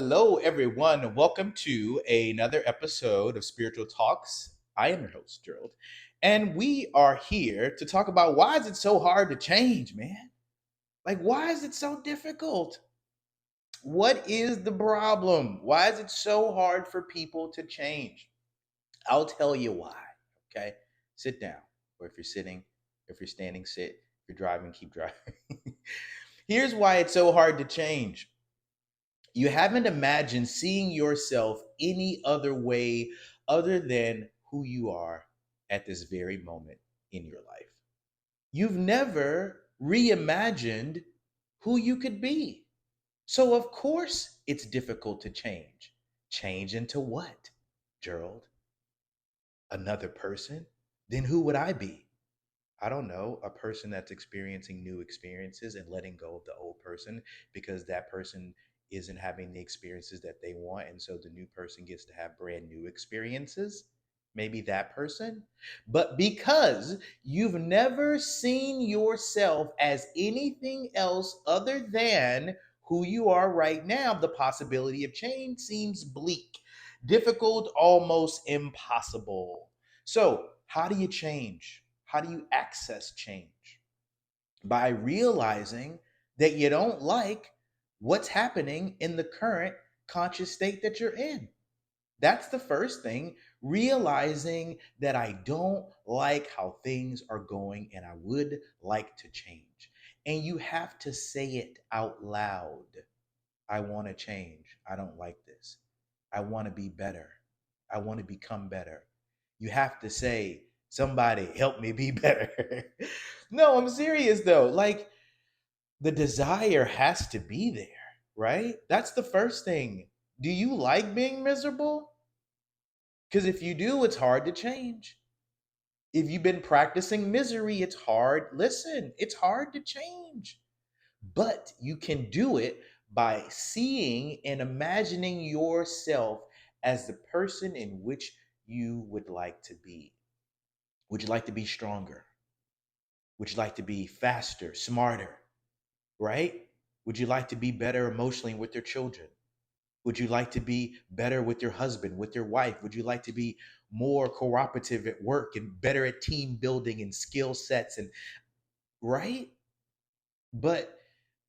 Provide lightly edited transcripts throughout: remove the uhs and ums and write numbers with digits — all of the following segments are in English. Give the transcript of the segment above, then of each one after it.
hello, everyone, and welcome to another episode of Spiritual Talks. I am your host, Gerald, and we are here to talk about why is it so hard to change, man? Like, why is it so difficult? What is the problem? Why is it so hard for people to change? I'll tell you why. Okay, sit down, or if you're sitting, if you're standing, sit. If you're driving, keep driving. Here's why it's so hard to change. You haven't imagined seeing yourself any other way other than who you are at this very moment in your life. You've never reimagined who you could be. So, of course, it's difficult to change. Change into what, Gerald? Another person? Then who would I be? I don't know, a person that's experiencing new experiences and letting go of the old person because that person isn't having the experiences that they want. And so the new person gets to have brand new experiences. Maybe that person. But because you've never seen yourself as anything else other than who you are right now, the possibility of change seems bleak, difficult, almost impossible. So, how do you change? How do you access change? By realizing that you don't like what's happening in the current conscious state that you're in. That's the first thing, realizing that I don't like how things are going and I would like to change. And you have to say it out loud. I want to change. I don't like this. I want to be better. I want to become better. You have to say, somebody help me be better. No, I'm serious though. Like the desire has to be there, right? That's the first thing. Do you like being miserable? Because if you do, it's hard to change. If you've been practicing misery, it's hard. Listen, it's hard to change. But you can do it by seeing and imagining yourself as the person in which you would like to be. Would you like to be stronger? Would you like to be faster, smarter, right? Would you like to be better emotionally with your children? Would you like to be better with your husband, with your wife? Would you like to be more cooperative at work and better at team building and skill sets and right? But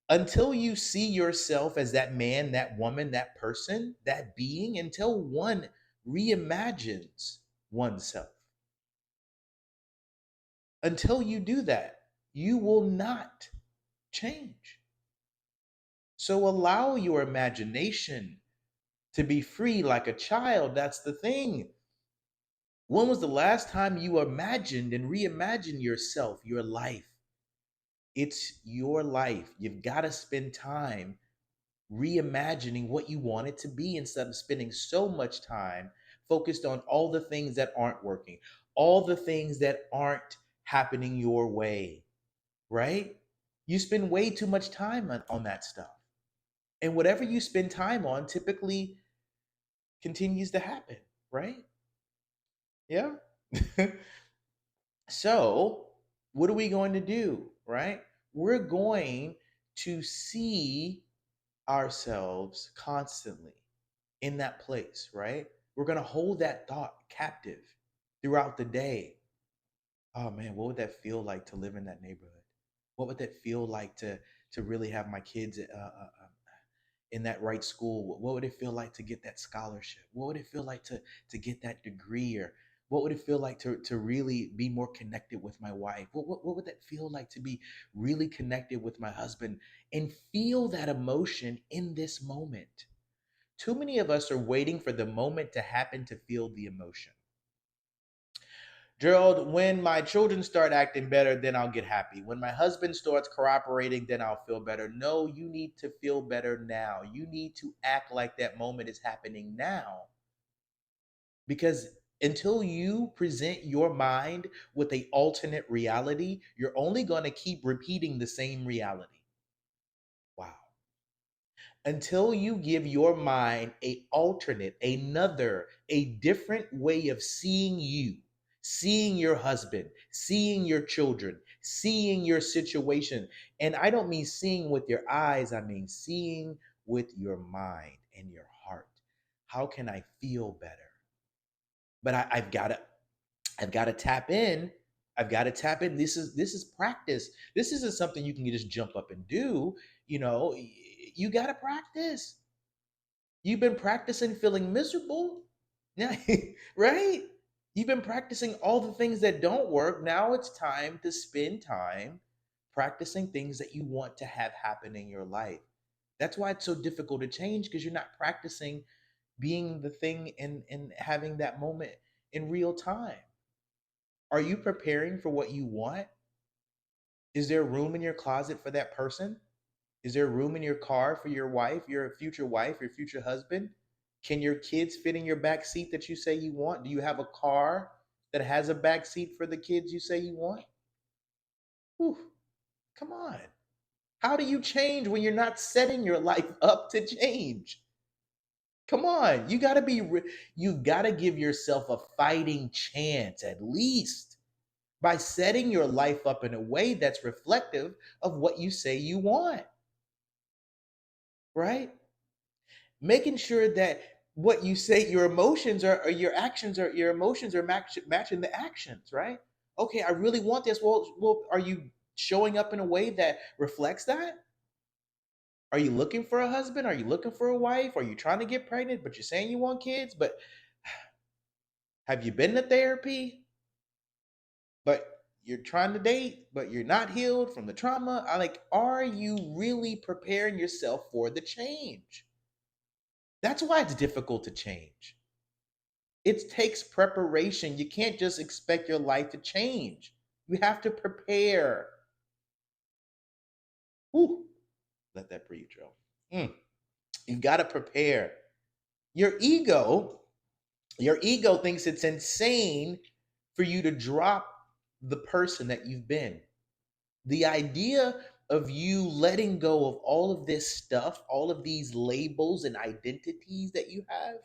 until you see yourself as that man, that woman, that person, that being, until one reimagines oneself, until you do that, you will not change. So allow your imagination to be free like a child. That's the thing. When was the last time you imagined and reimagined yourself, your life? It's your life. You've got to spend time reimagining what you want it to be instead of spending so much time focused on all the things that aren't working, all the things that aren't happening your way, right? You spend way too much time on that stuff. And whatever you spend time on typically continues to happen, right? Yeah. So, what are we going to do, right? We're going to see ourselves constantly in that place, right? We're going to hold that thought captive throughout the day. Oh man, what would that feel like to live in that neighborhood? What would that feel like to really have my kids in that right school? What would it feel like to get that scholarship? What would it feel like to get that degree? Or what would it feel like to really be more connected with my wife? What would that feel like to be really connected with my husband and feel that emotion in this moment? Too many of us are waiting for the moment to happen to feel the emotion. Gerald, when my children start acting better, then I'll get happy. When my husband starts cooperating, then I'll feel better. No, you need to feel better now. You need to act like that moment is happening now. Because until you present your mind with a alternate reality, you're only going to keep repeating the same reality. Wow. Until you give your mind a alternate, another, a different way of seeing you, seeing your husband, seeing your children, seeing your situation. And I don't mean seeing with your eyes, I mean seeing with your mind. and your heart. How can I feel better? But I've got to tap in. I've got to tap in. This is practice. This isn't something you can just jump up and do. You know, you got to practice. You've been practicing feeling miserable. Yeah, right? You've been practicing all the things that don't work. Now it's time to spend time practicing things that you want to have happen in your life. That's why it's so difficult to change, because you're not practicing being the thing and having that moment in real time. Are you preparing for what you want? Is there room in your closet for that person? Is there room in your car for your future wife, your future husband? Can your kids fit in your back seat that you say you want? Do you have a car that has a back seat for the kids you say you want? Whew, come on. How do you change when you're not setting your life up to change? Come on. You got to give yourself a fighting chance at least by setting your life up in a way that's reflective of what you say you want, right? Making sure that what you say, your emotions are, or your actions are, your emotions are matching the actions, right? Okay, I really want this. Well, are you showing up in a way that reflects that? Are you looking for a husband? Are you looking for a wife? Are you trying to get pregnant, but you're saying you want kids? But have you been to therapy? But you're trying to date, but you're not healed from the trauma. Are you really preparing yourself for the change? That's why it's difficult to change. It takes preparation. You can't just expect your life to change. You have to prepare. Whew, let that breathe, Joe. Mm, you've got to prepare. Your ego, your ego thinks it's insane for you to drop the person that you've been. The idea of you letting go of all of this stuff, all of these labels and identities that you have,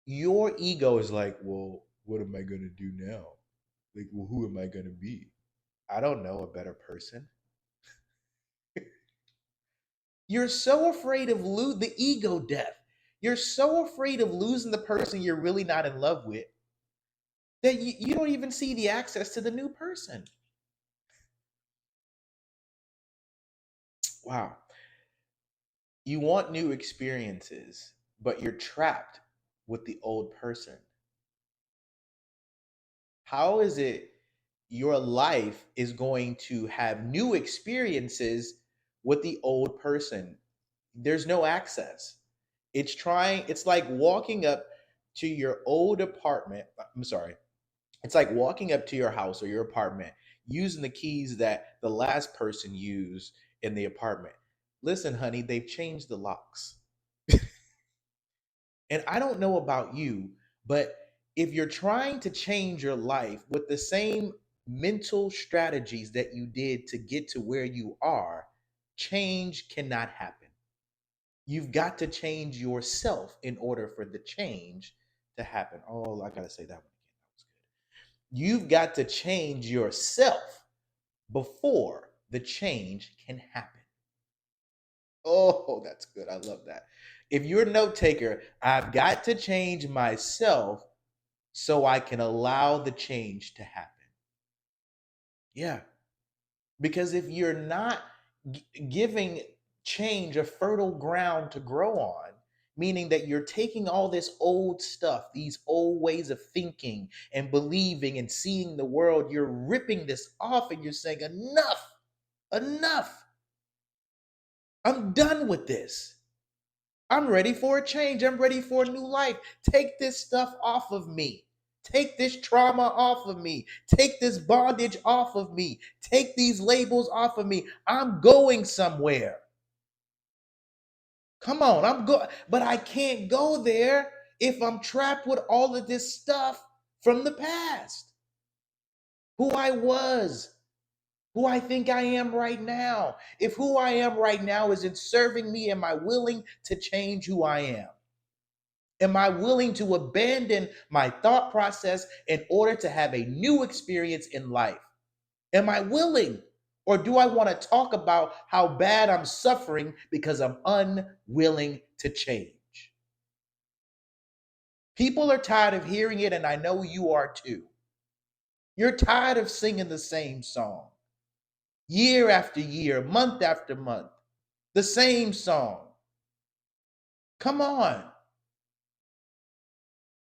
your ego is like, well, what am I going to do now? Like, well, who am I going to be? I don't know, a better person. You're so afraid of the ego death. You're so afraid of losing the person you're really not in love with that you don't even see the access to the new person. Wow. You want new experiences, but you're trapped with the old person. How is it your life is going to have new experiences with the old person? There's no access. It's like walking up to your old apartment. I'm sorry. It's like walking up to your house or your apartment using the keys that the last person used in the apartment. Listen, honey, they've changed the locks. And I don't know about you, but if you're trying to change your life with the same mental strategies that you did to get to where you are, change cannot happen. You've got to change yourself in order for the change to happen. Oh, I got to say that one again. That was good. You've got to change yourself before the change can happen. Oh, that's good. I love that. If you're a note taker, I've got to change myself so I can allow the change to happen. Yeah. Because if you're not giving change a fertile ground to grow on, meaning that you're taking all this old stuff, these old ways of thinking and believing and seeing the world, you're ripping this off and you're saying, enough, enough. I'm done with this. I'm ready for a change. I'm ready for a new life. Take this stuff off of me. Take this trauma off of me. Take this bondage off of me. Take these labels off of me. I'm going somewhere. Come on, I'm going, but I can't go there if I'm trapped with all of this stuff from the past. Who I was, who I think I am right now. If who I am right now isn't serving me, am I willing to change who I am? Am I willing to abandon my thought process in order to have a new experience in life? Am I willing? Or do I want to talk about how bad I'm suffering because I'm unwilling to change? People are tired of hearing it, and I know you are too. You're tired of singing the same song year after year, month after month, the same song. Come on.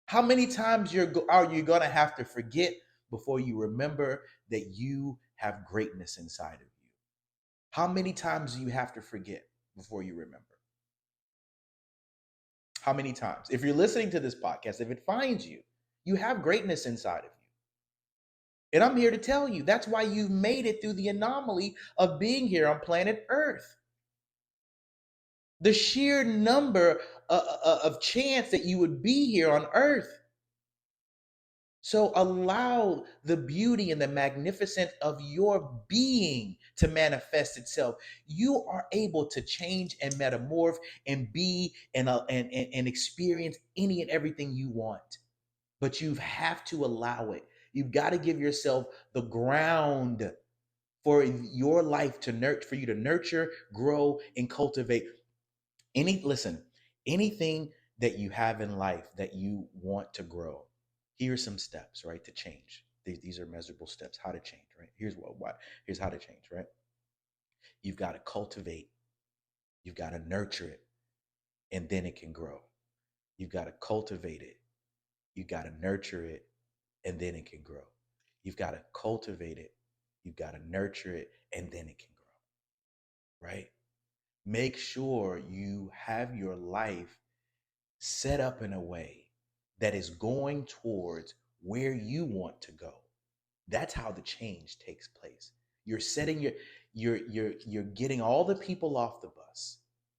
How many times are you going to have to forget before you remember that you have greatness inside of you? How many times do you have to forget before you remember? How many times? If you're listening to this podcast, if it finds you, you have greatness inside of you. And I'm here to tell you that's why you've made it through the anomaly of being here on planet Earth. The sheer number of chance that you would be here on Earth. So allow the beauty and the magnificence of your being to manifest itself. You are able to change and metamorph and be and experience any and everything you want. But you have to allow it. You've got to give yourself the ground for your life to nurture, for you to nurture, grow, and cultivate. Anything that you have in life that you want to grow, here's some steps, right, to change. These are measurable steps, how to change, right? Here's how to change, right? You've got to cultivate, you've got to nurture it, and then it can grow. You've got to cultivate it, you got to nurture it, and then it can grow. You've got to cultivate it, you've got to nurture it, and then it can grow, right? Make sure you have your life set up in a way that is going towards where you want to go. That's how the change takes place. You're setting you're getting all the people off the bus.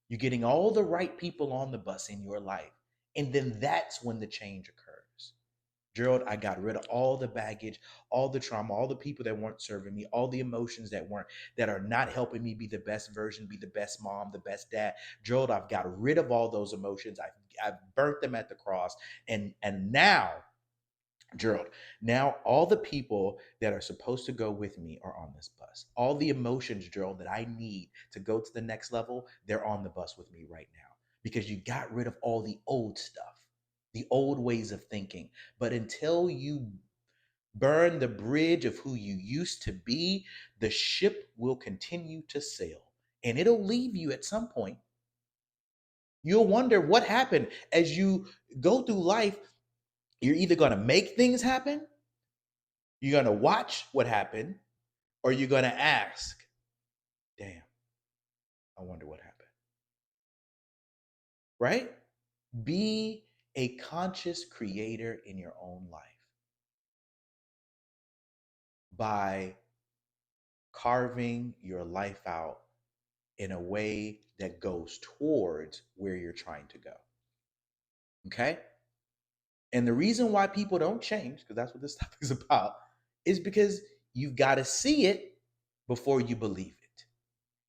You're getting all the right people on the bus in your life. And then that's when the change occurs. Gerald, I got rid of all the baggage, all the trauma, all the people that weren't serving me, all the emotions that are not helping me be the best version, be the best mom, the best dad. Gerald, I've got rid of all those emotions. I've burnt them at the cross. And now, Gerald, now all the people that are supposed to go with me are on this bus. All the emotions, Gerald, that I need to go to the next level, they're on the bus with me right now because you got rid of all the old stuff, the old ways of thinking. But until you burn the bridge of who you used to be, the ship will continue to sail and it'll leave you at some point. You'll wonder what happened as you go through life. You're either going to make things happen, you're going to watch what happened, or you're going to ask, damn, I wonder what happened. Right? Be a conscious creator in your own life by carving your life out in a way that goes towards where you're trying to go. Okay? And the reason why people don't change, because that's what this topic is about, is because you've got to see it before you believe it.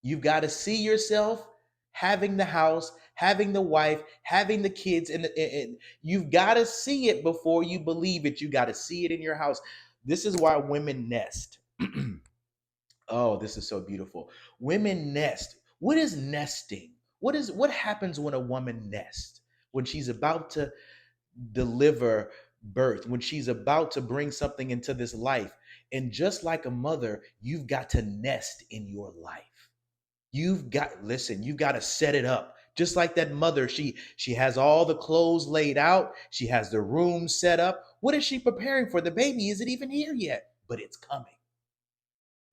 You've got to see yourself having the house, having the wife, having the kids, and you've got to see it before you believe it. You got to see it in your house. This is why women nest. Oh, this is so beautiful. Women nest. What is nesting? What happens when a woman nests? When she's about to deliver birth, when she's about to bring something into this life. And just like a mother, you've got to nest in your life. You've got to set it up. Just like that mother, she has all the clothes laid out, she has the room set up. What is she preparing for? The baby isn't even here yet, but it's coming.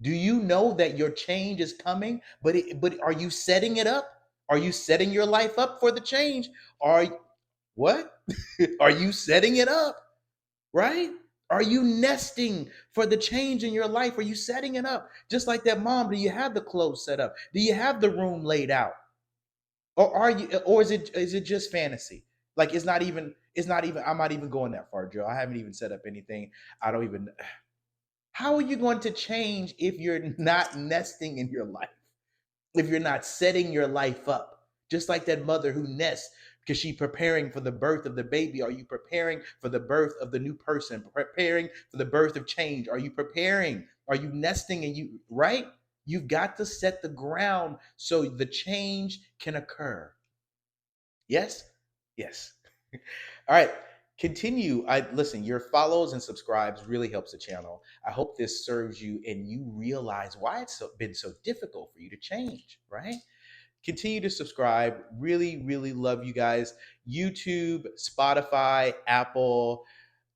Do you know that your change is coming? But are you setting it up? Are you setting your life up for the change? Are what? Are you setting it up? Right? Are you nesting for the change in your life? Are you setting it up? Just like that mom, do you have the clothes set up? Do you have the room laid out? Or is it just fantasy? Like it's not even I'm not even going that far, Joe. I haven't even set up anything. I don't even How are you going to change if you're not nesting in your life? If you're not setting your life up? Just like that mother who nests because she's preparing for the birth of the baby. Are you preparing for the birth of the new person? Preparing for the birth of change? Are you preparing? Are you nesting and you right? You've got to set the ground so the change can occur. Yes? Yes. All right. Continue. I listen, your follows and subscribes really helps the channel. I hope this serves you and you realize why been so difficult for you to change, right? Continue to subscribe. Really, really love you guys. YouTube, Spotify, Apple,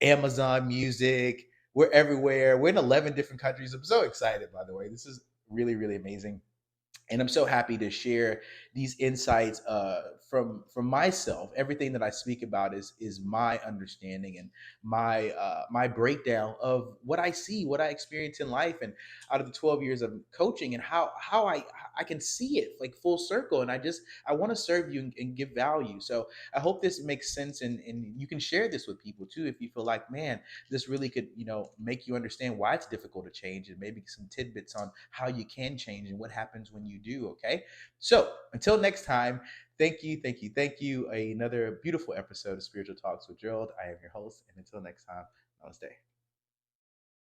Amazon Music. We're everywhere. We're in 11 different countries. I'm so excited, by the way. This is really, really amazing, and I'm so happy to share these insights from myself. Everything that I speak about is my understanding and my breakdown of what I see, what I experience in life, and out of the 12 years of coaching, and how I can see it like full circle. And I want to serve you and give value. So I hope this makes sense, and you can share this with people too if you feel like, man, this really could make you understand why it's difficult to change, and maybe some tidbits on how you can change and what happens when you do. Okay, so until next time, thank you, thank you, thank you. Another beautiful episode of Spiritual Talks with Gerald. I am your host, and until next time, namaste.